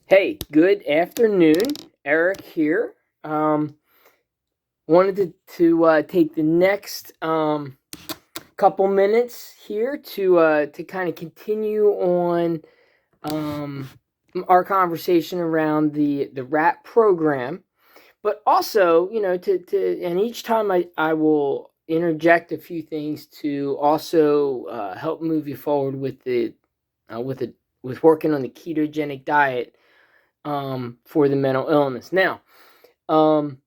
Hey, good afternoon. Eric here. Wanted to take the next couple minutes here to kind of continue on um, our conversation around the RAP program, but also to and each time I will interject a few things to also help move you forward with the with the with working on the ketogenic diet for the mental illness. Now, um,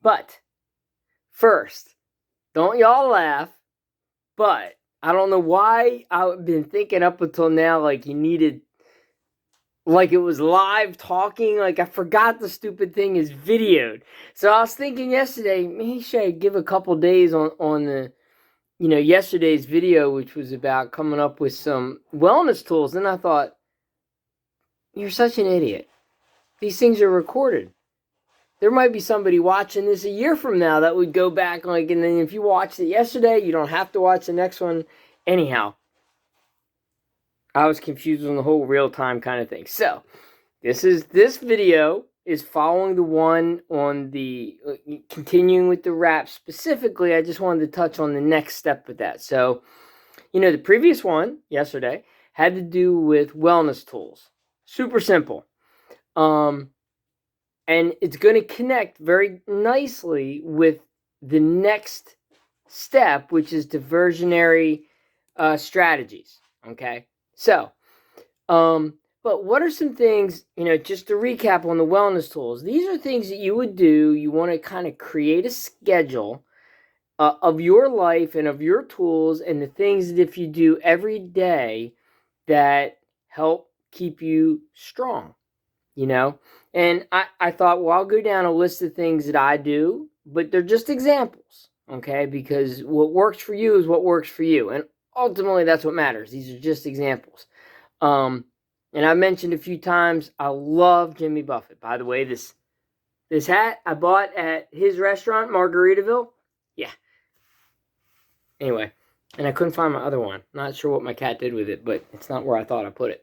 but first, don't y'all laugh, but I don't know why I've been thinking up until now like you needed, like it was live talking. Like I forgot the stupid thing is videoed. So I was thinking yesterday, maybe should I give a couple days on the, yesterday's video, which was about coming up with some wellness tools. And I thought, you're such an idiot. These things are recorded. There might be somebody watching this a year from now that would go back, like, and then if you watched it yesterday, you don't have to watch the next one. Anyhow, I was confused on the whole real time kind of thing. So this video is following the one on the continuing with the wrap. Specifically, I just wanted to touch on the next step with that. So, the previous one yesterday had to do with wellness tools. Super simple. And it's going to connect very nicely with the next step, which is diversionary strategies. Okay, so, but what are some things, just to recap on the wellness tools? These are things that you would do. You want to kind of create a schedule of your life and of your tools and the things that if you do every day that help keep you strong. And I thought, well, I'll go down a list of things that I do, but they're just examples, okay? Because what works for you is what works for you. And ultimately, that's what matters. These are just examples. And I mentioned a few times, I love Jimmy Buffett. By the way, this hat I bought at his restaurant, Margaritaville. Yeah. Anyway, and I couldn't find my other one. Not sure what my cat did with it, but it's not where I thought I put it.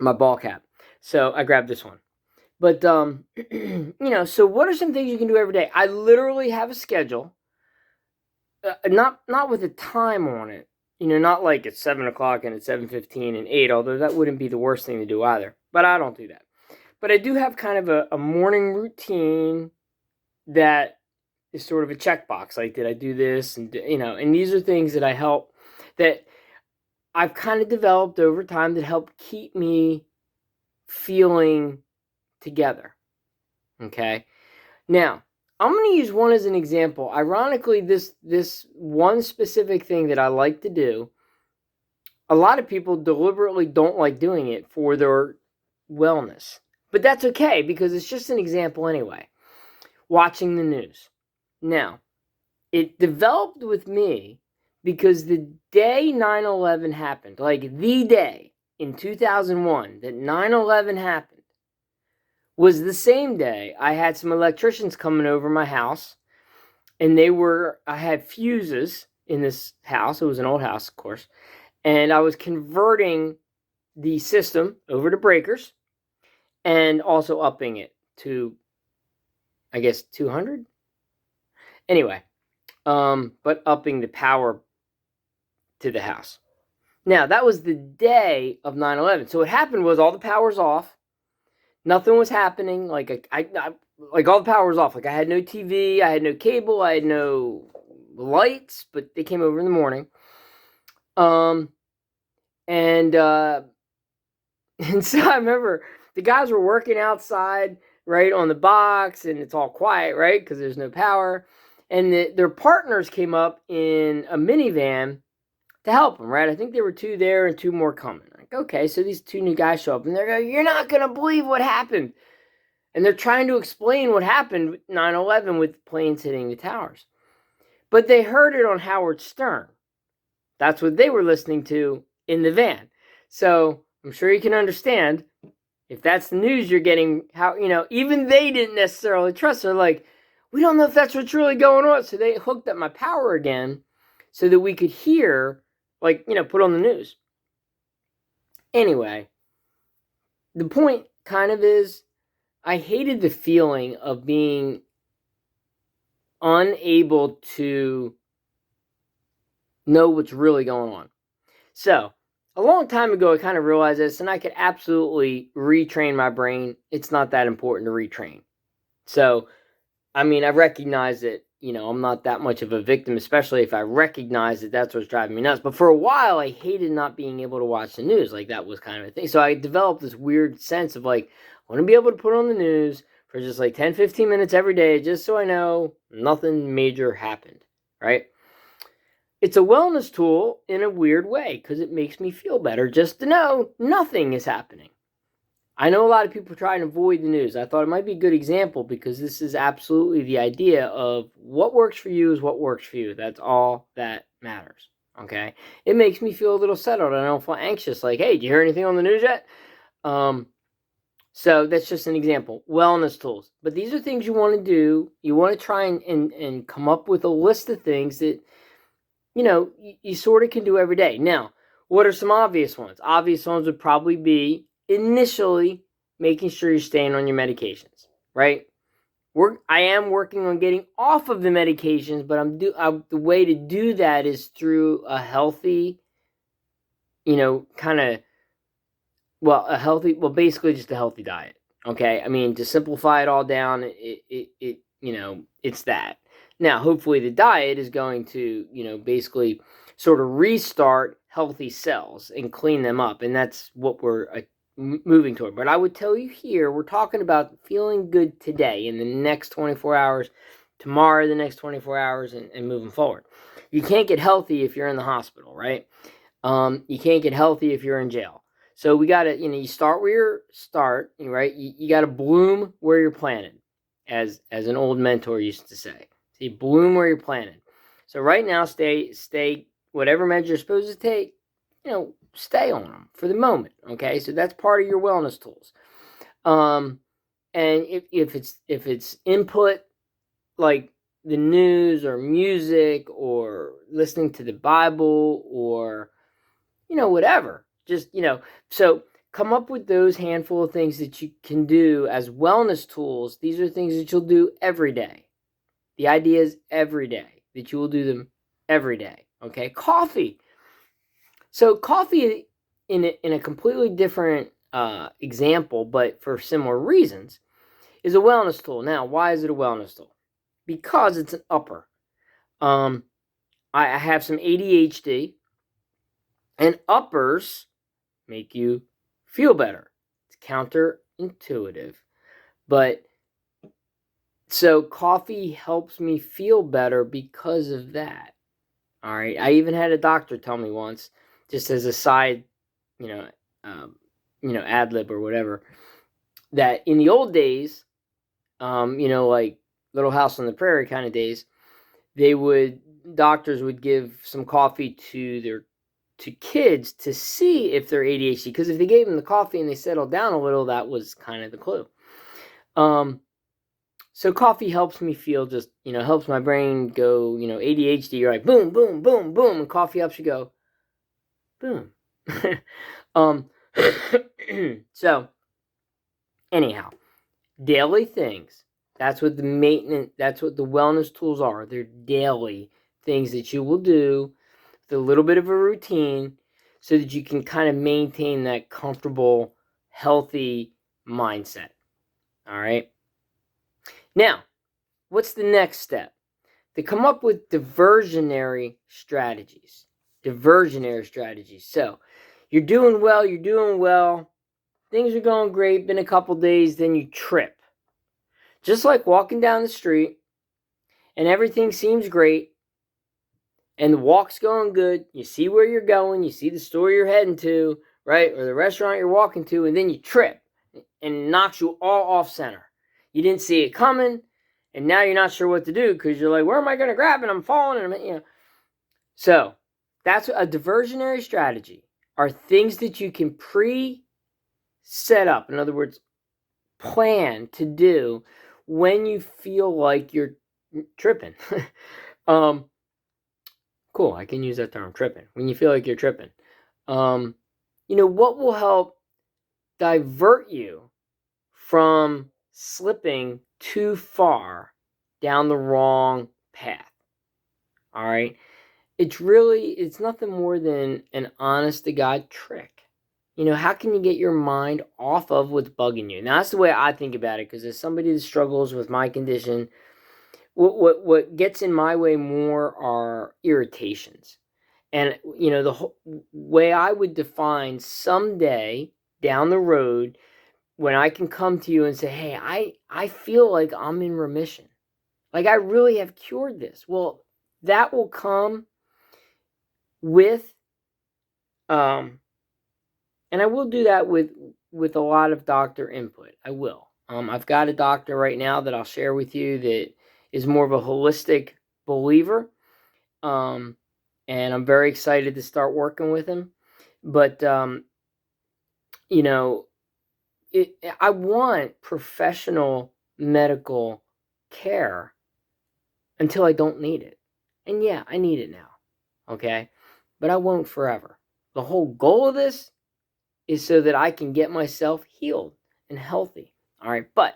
My ball cap. So I grabbed this one. But, so what are some things you can do every day? I literally have a schedule, not with a time on it, not like it's 7 o'clock and it's 7:15 and 8, although that wouldn't be the worst thing to do either. But I don't do that. But I do have kind of a morning routine that is sort of a checkbox. Like, did I do this? And, and these are things that that I've kind of developed over time that help keep me feeling together. Okay. Now, I'm going to use one as an example. Ironically, this one specific thing that I like to do, a lot of people deliberately don't like doing it for their wellness. But that's okay because it's just an example anyway. Watching the news. Now, it developed with me because the day 9/11 happened, like the day in 2001 that 9/11 happened, was the same day I had some electricians coming over my house, and I had fuses in this house. It was an old house, of course, and I was converting the system over to breakers and also upping it to, I guess, 200. Anyway, but upping the power to the house. Now, that was the day of 9/11. So what happened was all the power's off. Nothing was happening. Like like all the power was off. Like I had no TV, I had no cable, I had no lights, but they came over in the morning. And and so I remember the guys were working outside, right, on the box, and it's all quiet, right, because there's no power. And their partners came up in a minivan to help them, right? I think there were 2 there and 2 more coming. Like, okay, so these 2 new guys show up, and they're going, you're not going to believe what happened. And they're trying to explain what happened with 9/11 with planes hitting the towers. But they heard it on Howard Stern. That's what they were listening to in the van. So I'm sure you can understand, if that's the news you're getting, how, even they didn't necessarily trust. They're like, we don't know if that's what's really going on. So they hooked up my power again so that we could hear, like, put on the news. Anyway, the point kind of is, I hated the feeling of being unable to know what's really going on. So, a long time ago, I kind of realized this, and I could absolutely retrain my brain. It's not that important to retrain. So, I mean, I recognize that, I'm not that much of a victim, especially if I recognize that that's what's driving me nuts. But for a while, I hated not being able to watch the news. Like, that was kind of a thing. So I developed this weird sense of, like, I want to be able to put on the news for just, like, 10, 15 minutes every day, just so I know nothing major happened, right? It's a wellness tool in a weird way, because it makes me feel better just to know nothing is happening. I know a lot of people try and avoid the news. I thought it might be a good example, because this is absolutely the idea of what works for you is what works for you. That's all that matters. Okay? It makes me feel a little settled. I don't feel anxious. Like, hey, did you hear anything on the news yet? So that's just an example. Wellness tools. But these are things you want to do. You want to try and come up with a list of things that, you sort of can do every day. Now, what are some obvious ones? Obvious ones would probably be initially making sure you're staying on your medications, right? I am working on getting off of the medications, but the way to do that is through a healthy, basically just a healthy diet. Okay, I mean, to simplify it all down, it's that. Now, hopefully, the diet is going to, basically sort of restart healthy cells and clean them up, and that's what we're moving toward. But I would tell you here, we're talking about feeling good today, in the next 24 hours, tomorrow, the next 24 hours, and moving forward. You can't get healthy if you're in the hospital, right? You can't get healthy if you're in jail. So we got to, you start where you start, right? You got to bloom where you're planted, as an old mentor used to say. So you bloom where you're planted. So right now, stay whatever meds you're supposed to take, stay on them for the moment. Okay, so that's part of your wellness tools. And if it's input like the news or music or listening to the Bible or whatever, just so come up with those handful of things that you can do as wellness tools. These are things that you'll do every day. The idea is every day, that you will do them every day. Okay, coffee. So coffee, in a completely different example, but for similar reasons, is a wellness tool. Now, why is it a wellness tool? Because it's an upper. I have some ADHD, and uppers make you feel better. It's counterintuitive, but so coffee helps me feel better because of that. All right, I even had a doctor tell me once, just as a side, ad lib or whatever, that in the old days, like Little House on the Prairie kind of days, doctors would give some coffee to kids to see if they're ADHD, because if they gave them the coffee and they settled down a little, that was kind of the clue. So coffee helps me feel just, helps my brain go, ADHD, you're like boom, boom, boom, boom, and coffee helps you go boom. So anyhow, daily things. That's what the wellness tools are. They're daily things that you will do with a little bit of a routine so that you can kind of maintain that comfortable, healthy mindset. All right. Now, what's the next step? To come up with diversionary strategies. Diversionary strategies. So, you're doing well. Things are going great. Been a couple days, then you trip. Just like walking down the street and everything seems great and the walk's going good. You see where you're going. You see the store you're heading to, right? Or the restaurant you're walking to, and then you trip and it knocks you all off center. You didn't see it coming, and now you're not sure what to do because you're like, where am I going to grab it? I'm falling. And So that's a diversionary strategy, are things that you can pre-set up. In other words, plan to do when you feel like you're tripping. Cool, I can use that term, tripping. When you feel like you're tripping. What will help divert you from slipping too far down the wrong path. All right? It's nothing more than an honest to God trick. How can you get your mind off of what's bugging you? Now, that's the way I think about it, because as somebody that struggles with my condition, what gets in my way more are irritations. And, the whole way I would define someday down the road when I can come to you and say, hey, I feel like I'm in remission. Like I really have cured this. Well, that will come with, and I will do that with a lot of doctor input. I will. I've got a doctor right now that I'll share with you that is more of a holistic believer. And I'm very excited to start working with him. But, I want professional medical care until I don't need it. And yeah, I need it now. Okay? But I won't forever. The whole goal of this is so that I can get myself healed and healthy. All right? But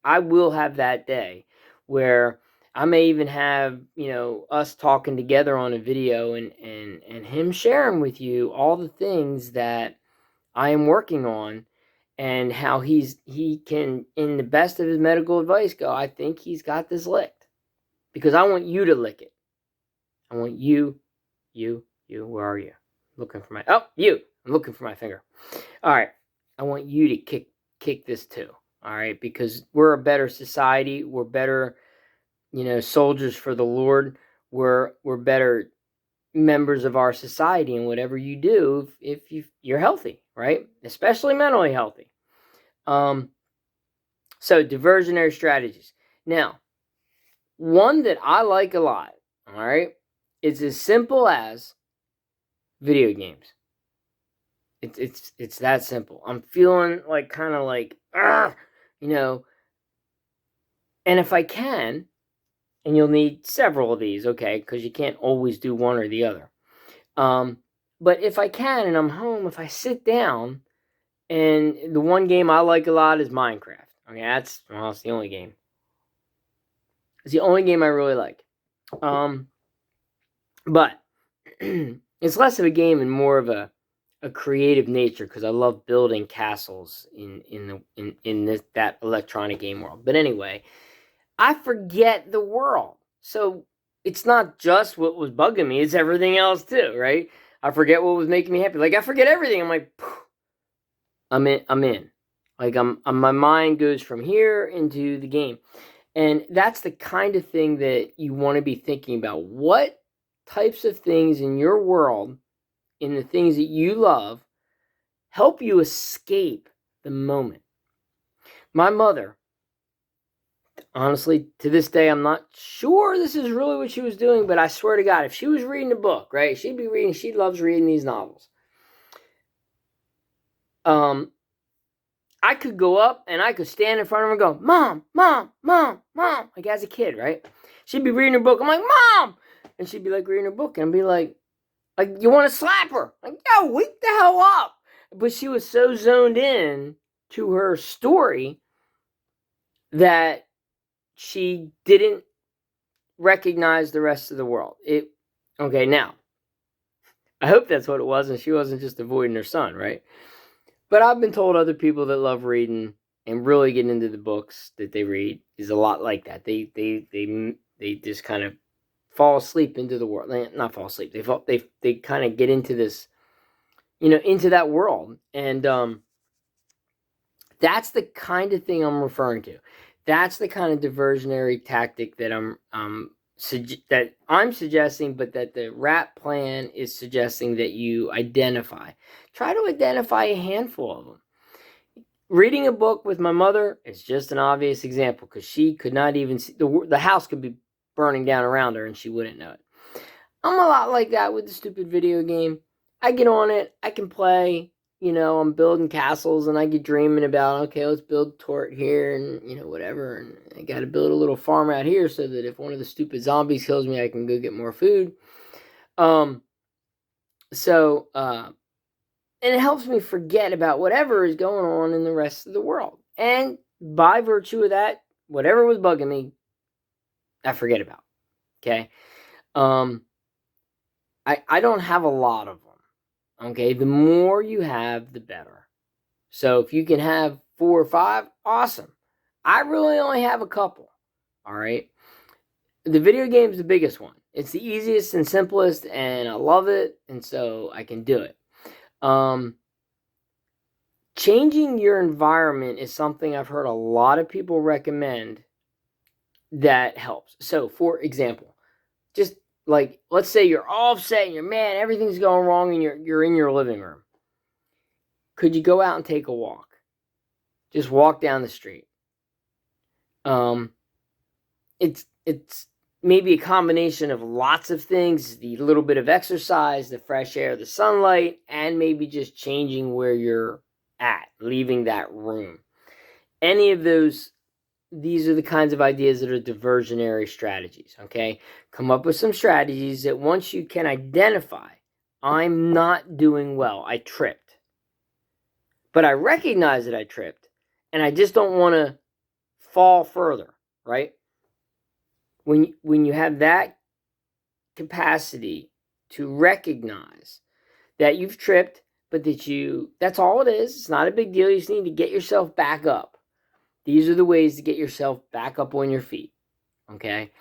I will have that day where I may even have, us talking together on a video and him sharing with you all the things that I am working on and how he can, in the best of his medical advice, go, I think he's got this licked. Because I want you to lick it. I want you, where are you? Looking for you. I'm looking for my finger. All right. I want you to kick this too. All right. Because we're a better society. We're better, soldiers for the Lord. We're better members of our society, and whatever you do, if you're healthy, right? Especially mentally healthy. So diversionary strategies. Now, one that I like a lot, all right, it's as simple as video games. It's that simple. I'm feeling like kind of like, and if I can, and you'll need several of these, okay, because you can't always do one or the other. But if I can and I'm home, if I sit down, and the one game I like a lot is Minecraft. Okay, it's the only game. It's the only game I really like. But it's less of a game and more of a creative nature, because I love building castles in that electronic game world. But anyway, I forget the world. So it's not just what was bugging me, it's everything else too, right? I forget what was making me happy. Like I forget everything. I'm like, I'm in. Like my mind goes from here into the game. And that's the kind of thing that you want to be thinking about. What types of things in your world, in the things that you love, help you escape the moment? My mother, honestly, to this day, I'm not sure this is really what she was doing, but I swear to God, if she was reading a book, right, she loves reading these novels. I could go up and I could stand in front of her and go, Mom, Mom, Mom, Mom, like as a kid, right? She'd be reading her book. I'm like, Mom! And she'd be like reading her book, and I'd be like, you want to slap her? Like, yo, wake the hell up. But she was so zoned in to her story that she didn't recognize the rest of the world. Okay, now, I hope that's what it was, and she wasn't just avoiding her son, right? But I've been told other people that love reading and really get into the books that they read is a lot like that. They just kind of fall asleep into the world. Not fall asleep. They kind of get into this, into that world. And that's the kind of thing I'm referring to. That's the kind of diversionary tactic that I'm suggesting, but that the RAP plan is suggesting that you identify. Try to identify a handful of them. Reading a book with my mother is just an obvious example, because she could not even see the house could be burning down around her and she wouldn't know it. I'm a lot like that with the stupid video game. I get on it, I can play, I'm building castles, and I get dreaming about, okay, let's build a turret here and, whatever. And I got to build a little farm out here so that if one of the stupid zombies kills me, I can go get more food. And it helps me forget about whatever is going on in the rest of the world. And by virtue of that, whatever was bugging me, I forget about. Okay? I don't have a lot of them. Okay? The more you have, the better. So if you can have 4 or 5, awesome. I really only have a couple. All right? The video game is the biggest one. It's the easiest and simplest, and I love it, and so I can do it. Changing your environment is something I've heard a lot of people recommend that helps. So, for example, just like, let's say you're all upset and you're mad, everything's going wrong, and you're in your living room. Could you go out and take a walk? Just walk down the street. It's maybe a combination of lots of things, the little bit of exercise, the fresh air, the sunlight, and maybe just changing where you're at, leaving that room. Any of those, these are the kinds of ideas that are diversionary strategies, okay? Come up with some strategies that once you can identify, I'm not doing well, I tripped. But I recognize that I tripped, and I just don't want to fall further, right? When you have that capacity to recognize that you've tripped, but that's all it is. It's not a big deal. You just need to get yourself back up. These are the ways to get yourself back up on your feet. Okay?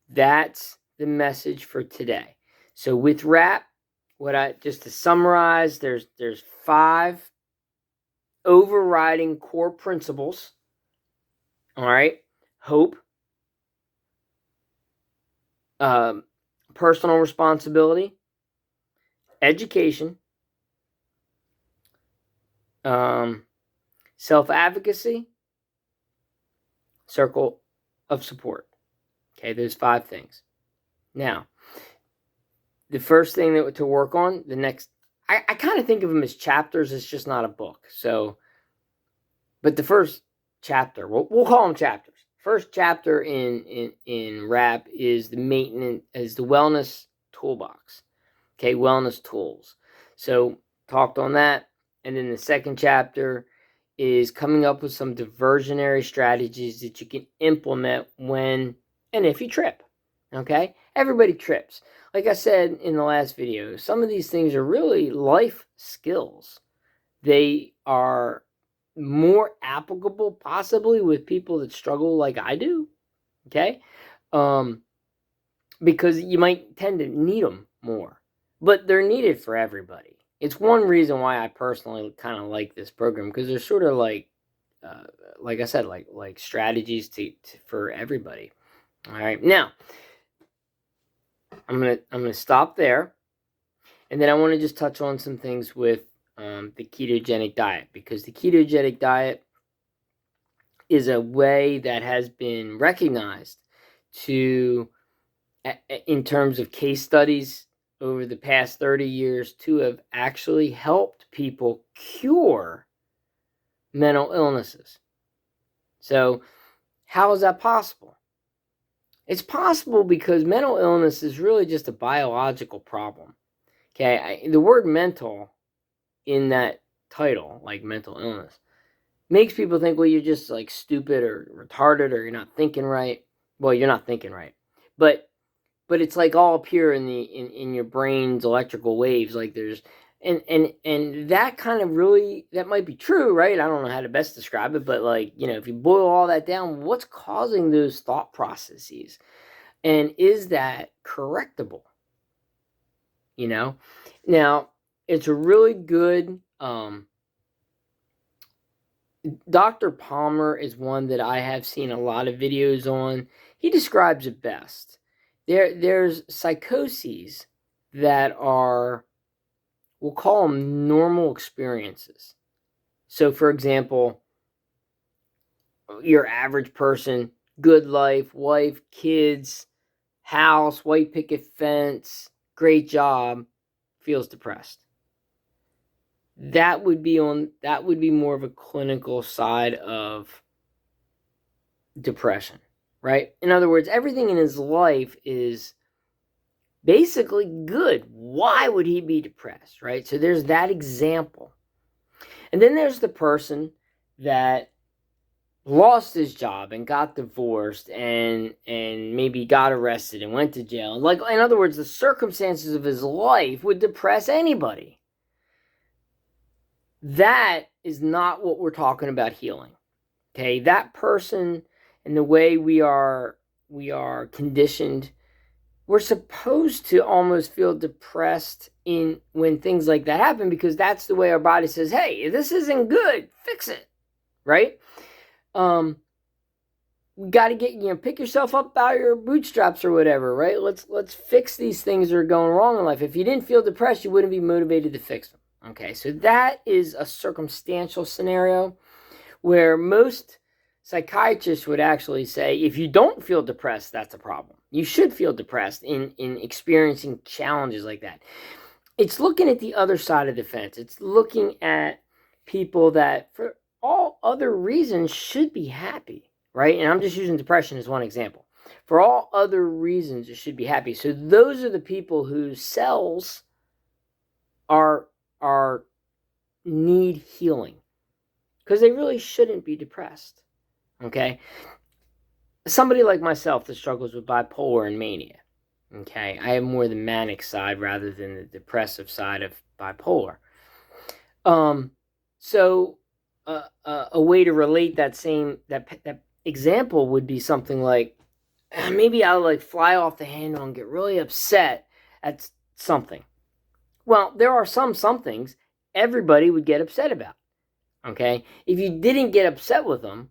That's the message for today. So with RAP, just to summarize, there's 5 overriding core principles. All right? Hope, personal responsibility, education, self-advocacy, circle of support. Okay, there's 5 things. Now, the first thing to work on, I kind of think of them as chapters. It's just not a book. So, but the first chapter, we'll call them chapters. First chapter in RAP is the wellness toolbox. Okay, wellness tools. So talked on that. And then the second chapter is coming up with some diversionary strategies that you can implement when and if you trip. Okay? Everybody trips. Like I said in the last video, some of these things are really life skills. They are more applicable possibly with people that struggle like I do. Okay? Because you might tend to need them more. But they're needed for everybody. It's one reason why I personally kind of like this program, because they're sort of like I said, like strategies for everybody. All right, now I'm gonna stop there, and then I want to just touch on some things with the ketogenic diet, because the ketogenic diet is a way that has been recognized in terms of case studies over the past 30 years to have actually helped people cure mental illnesses. So, how is that possible? It's possible because mental illness is really just a biological problem. Okay, the word mental in that title, like mental illness, makes people think, well, you're just like stupid or retarded or you're not thinking right. Well, you're not thinking right. But it's like all up here in your brain's electrical waves. Like there's and that kind of really, that might be true, right? I don't know how to best describe it, but like, if you boil all that down, what's causing those thought processes? And is that correctable? Now it's a really good Dr. Palmer is one that I have seen a lot of videos on. He describes it best. There's psychoses that are, we'll call them normal experiences. So, for example, your average person, good life, wife, kids, house, white picket fence, great job, feels depressed. That would be more of a clinical side of depression, right? In other words, everything in his life is basically good. Why would he be depressed, right? So there's that example. And then there's the person that lost his job and got divorced and maybe got arrested and went to jail. Like, in other words, the circumstances of his life would depress anybody. That is not what we're talking about healing. Okay, that person and the way we are conditioned, we're supposed to almost feel depressed when things like that happen, because that's the way our body says, hey, this isn't good, fix it, right? We got to get, pick yourself up by your bootstraps or whatever, right? Let's fix these things that are going wrong in life. If you didn't feel depressed, you wouldn't be motivated to fix them. Okay, so that is a circumstantial scenario where most psychiatrists would actually say, if you don't feel depressed, that's a problem. You should feel depressed in experiencing challenges like that. It's looking at the other side of the fence. It's looking at people that, for all other reasons, should be happy, right? And I'm just using depression as one example. For all other reasons, it should be happy. So those are the people whose cells are need healing, because they really shouldn't be depressed. Okay, somebody like myself that struggles with bipolar and mania. Okay, I have more the manic side rather than the depressive side of bipolar. So a way to relate that example would be something like, maybe I'll like fly off the handle and get really upset at something. Well, there are some somethings everybody would get upset about. Okay, if you didn't get upset with them,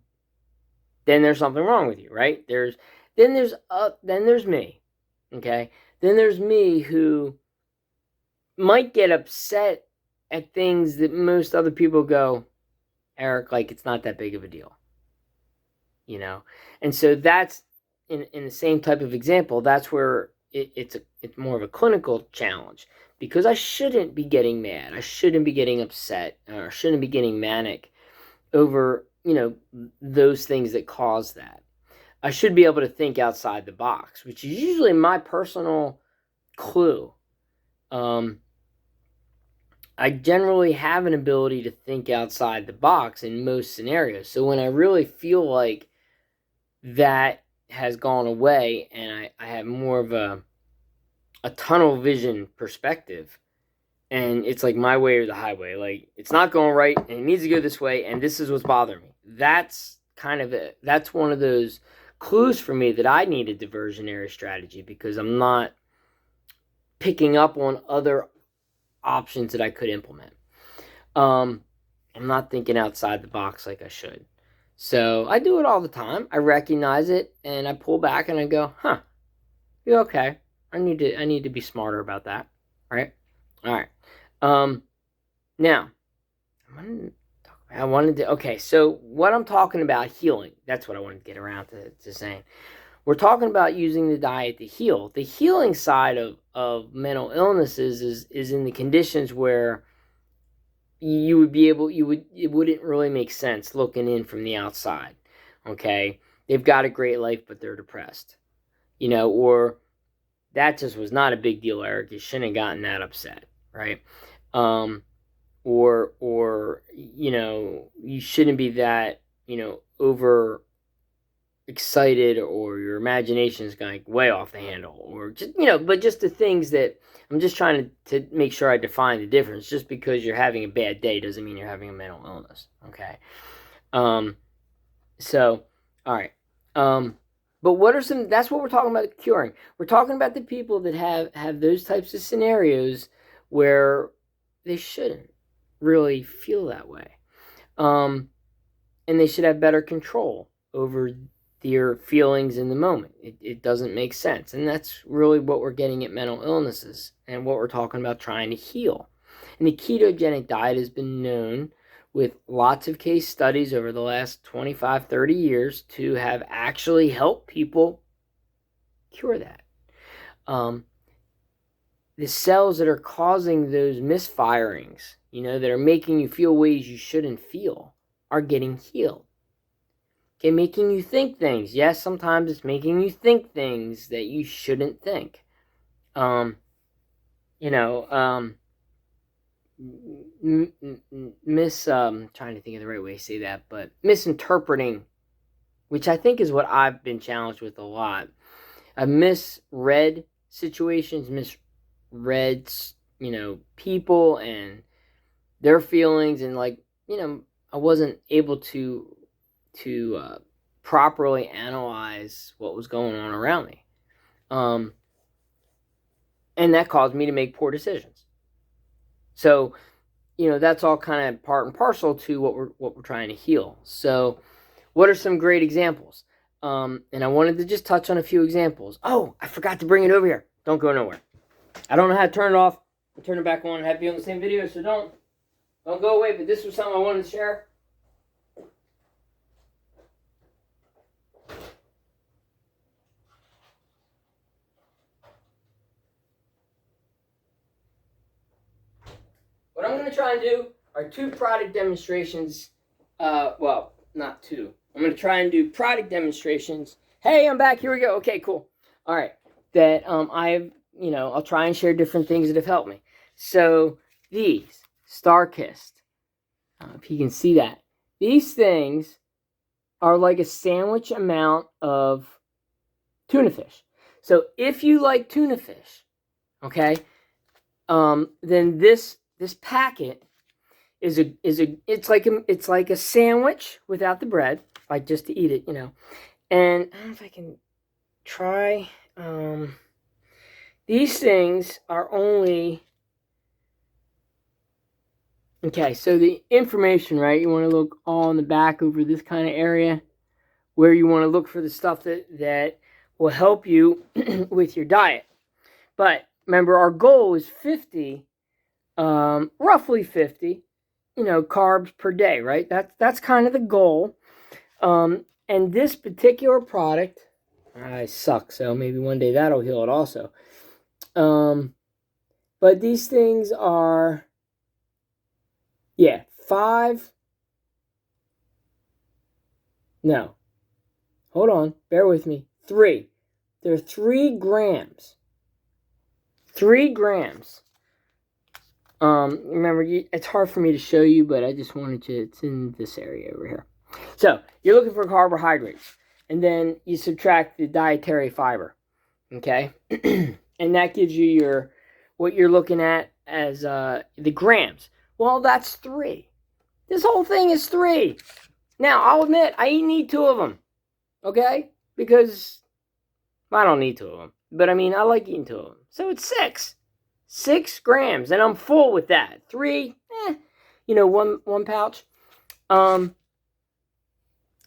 then there's something wrong with you, right? Then there's me. Okay, then there's me who might get upset at things that most other people go, Eric, like, it's not that big of a deal, and so that's in the same type of example. That's where it's more of a clinical challenge, because I shouldn't be getting mad, I shouldn't be getting upset, or I shouldn't be getting manic over those things that cause that. I should be able to think outside the box, which is usually my personal clue. I generally have an ability to think outside the box in most scenarios. So when I really feel like that has gone away and I have more of a tunnel vision perspective, and it's like my way or the highway, like it's not going right and it needs to go this way, and this is what's bothering me. That's one of those clues for me that I need a diversionary strategy, because I'm not picking up on other options that I could implement. I'm not thinking outside the box like I should. So I do it all the time. I recognize it and I pull back and I go, you okay? I need to be smarter about that, right? All right. Now, okay, so what I'm talking about healing, that's what I wanted to get around to saying. We're talking about using the diet to heal. The healing side of mental illnesses is in the conditions where it wouldn't really make sense looking in from the outside. Okay? They've got a great life, but they're depressed. Or that just was not a big deal, Eric. You shouldn't have gotten that upset, right? Or you shouldn't be that, over excited, or your imagination is going way off the handle, or just, but just the things that I'm just trying to make sure I define the difference. Just because you're having a bad day doesn't mean you're having a mental illness. Okay. So, all right. But that's what we're talking about curing. We're talking about the people that have those types of scenarios where they shouldn't really feel that way. And they should have better control over their feelings in the moment. It doesn't make sense. And that's really what we're getting at mental illnesses and what we're talking about trying to heal. And the ketogenic diet has been known, with lots of case studies over the last 25, 30 years, to have actually helped people cure that. The cells that are causing those misfirings, that are making you feel ways you shouldn't feel, are getting healed. Okay, making you think things. Yes, sometimes it's making you think things that you shouldn't think. You know, trying to think of the right way to say that, but misinterpreting, which I think is what I've been challenged with a lot. I misread situations, misread, people and their feelings, and I wasn't able to properly analyze what was going on around me, and that caused me to make poor decisions. So, that's all kind of part and parcel to what we're trying to heal. So, what are some great examples? And I wanted to just touch on a few examples. Oh, I forgot to bring it over here. Don't go nowhere. I don't know how to turn it off and turn it back on and have it be on the same video, so don't go away. But this was something I wanted to share. What I'm going to try and do are 2 product demonstrations. Well, not 2. I'm going to try and do product demonstrations. Hey, I'm back. Here we go. Okay, cool. All right. That I'll try and share different things that have helped me. So these Star-Kissed, if you can see that, these things are like a sandwich amount of tuna fish. So if you like tuna fish, okay, then this packet it's like a sandwich without the bread, like just to eat it, And I don't know if I can try. These things are only okay. So the information, right? You want to look all in the back over this kind of area, where you want to look for the stuff that will help you with your diet. But remember, our goal is 50, roughly 50. Carbs per day, right? That's kind of the goal. And this particular product, I suck, so maybe one day that'll heal it also. But these things are, 5. No, hold on, bear with me. 3. They're 3 grams. 3 grams. Remember, it's hard for me to show you, but I just wanted to, it's in this area over here. So, you're looking for carbohydrates, and then you subtract the dietary fiber, okay? And that gives you what you're looking at as the grams. Well, that's 3. This whole thing is 3. Now, I'll admit, I need 2 of them, okay? Because I don't need 2 of them, but I mean, I like eating 2 of them. So it's 6. 6 grams, and I'm full with that. 3, one pouch.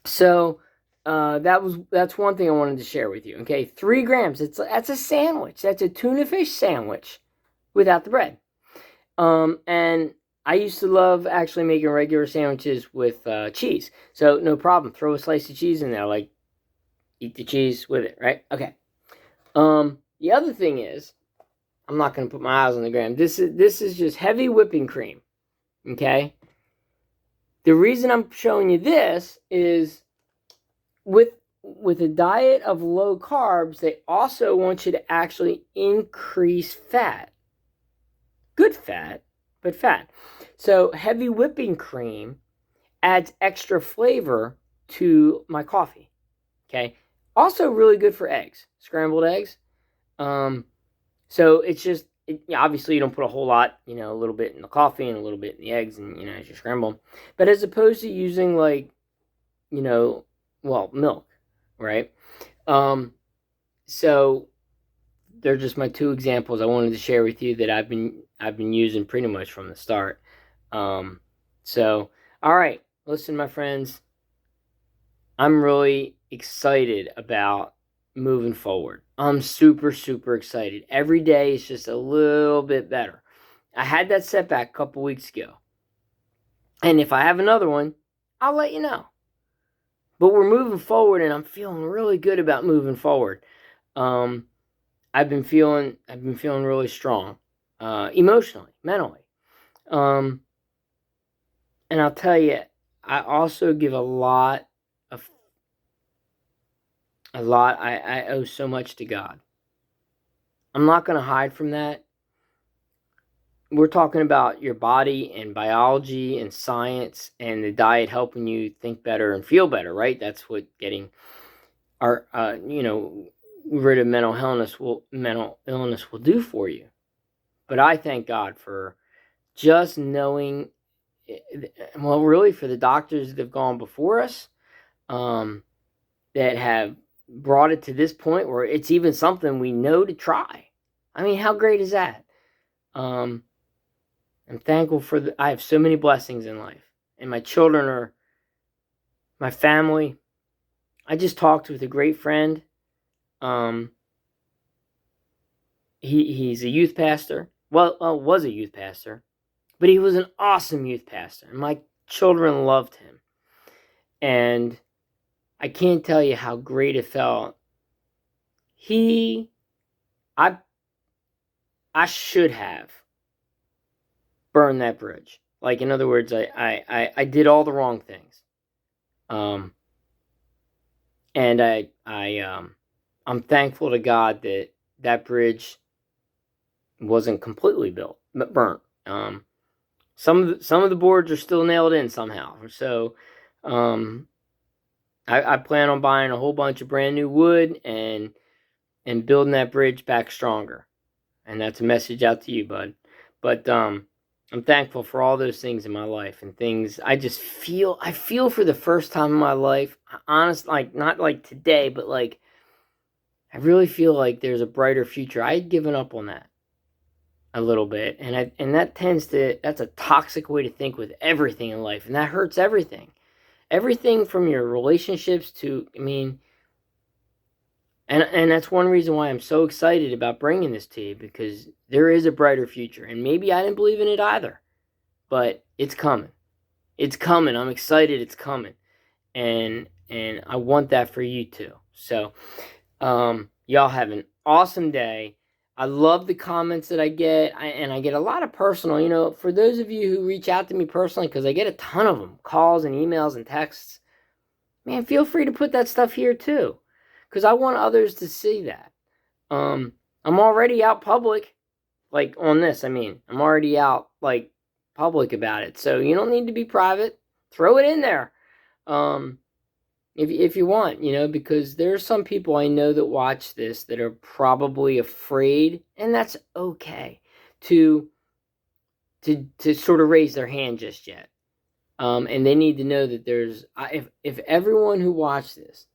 So that's one thing I wanted to share with you. Okay, 3 grams. That's a sandwich. That's a tuna fish sandwich without the bread. And I used to love actually making regular sandwiches with cheese. So no problem. Throw a slice of cheese in there. Like, eat the cheese with it, right? Okay. The other thing is, I'm not going to put my eyes on the gram. This is just heavy whipping cream, okay? The reason I'm showing you this is with a diet of low carbs, they also want you to actually increase fat. Good fat, but fat. So heavy whipping cream adds extra flavor to my coffee, okay? Also really good for eggs, scrambled eggs. So it's just, obviously you don't put a whole lot, a little bit in the coffee and a little bit in the eggs and, as you scramble them. But as opposed to using milk, right? So they're just my 2 examples I wanted to share with you that I've been using pretty much from the start. So, all right, listen, my friends, I'm really excited about moving forward. I'm super, super excited. Every day is just a little bit better. I had that setback a couple weeks ago. And if I have another one, I'll let you know. But we're moving forward, and I'm feeling really good about moving forward. I've been feeling really strong, emotionally, mentally. And I'll tell you, I also give I owe so much to God. I'm not going to hide from that. We're talking about your body and biology and science and the diet helping you think better and feel better, right? That's what getting our, rid of mental illness will do for you. But I thank God for just knowing, well, really for the doctors that have gone before us, that have brought it to this point where it's even something we know to try. I mean, how great is that? I'm thankful for I have so many blessings in life, and my children are my family. I just talked with a great friend. He's a youth pastor. Well, was a youth pastor, but he was an awesome youth pastor, and my children loved him. And I can't tell you how great it felt. I should have burned that bridge. Like, in other words, I did all the wrong things. And I'm thankful to God that that bridge wasn't completely burnt. Some of the boards are still nailed in somehow. So, I plan on buying a whole bunch of brand new wood and building that bridge back stronger. And that's a message out to you, bud. But I'm thankful for all those things in my life and things I feel for the first time in my life. Honest, like not like today, but like I really feel like there's a brighter future. I had given up on that a little bit, and that's a toxic way to think with everything in life, and that hurts everything. Everything from your relationships to, I mean, and that's one reason why I'm so excited about bringing this to you, because there is a brighter future. And maybe I didn't believe in it either, but it's coming. It's coming. I'm excited it's coming. And I want that for you too. So, y'all have an awesome day. I love the comments that I get, and I get a lot of personal, for those of you who reach out to me personally, because I get a ton of them, calls and emails and texts. Man, feel free to put that stuff here too, because I want others to see that. I'm already out public, like on this. I mean, I'm already out like public about it, so you don't need to be private. Throw it in there, if you want, because there's some people I know that watch this that are probably afraid, and that's okay to sort of raise their hand just yet. And they need to know that if everyone who watched this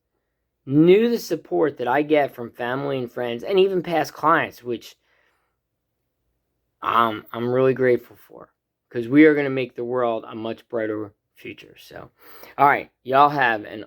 knew the support that I get from family and friends and even past clients, which I'm really grateful for, because we are going to make the world a much brighter future. So, all right, y'all have an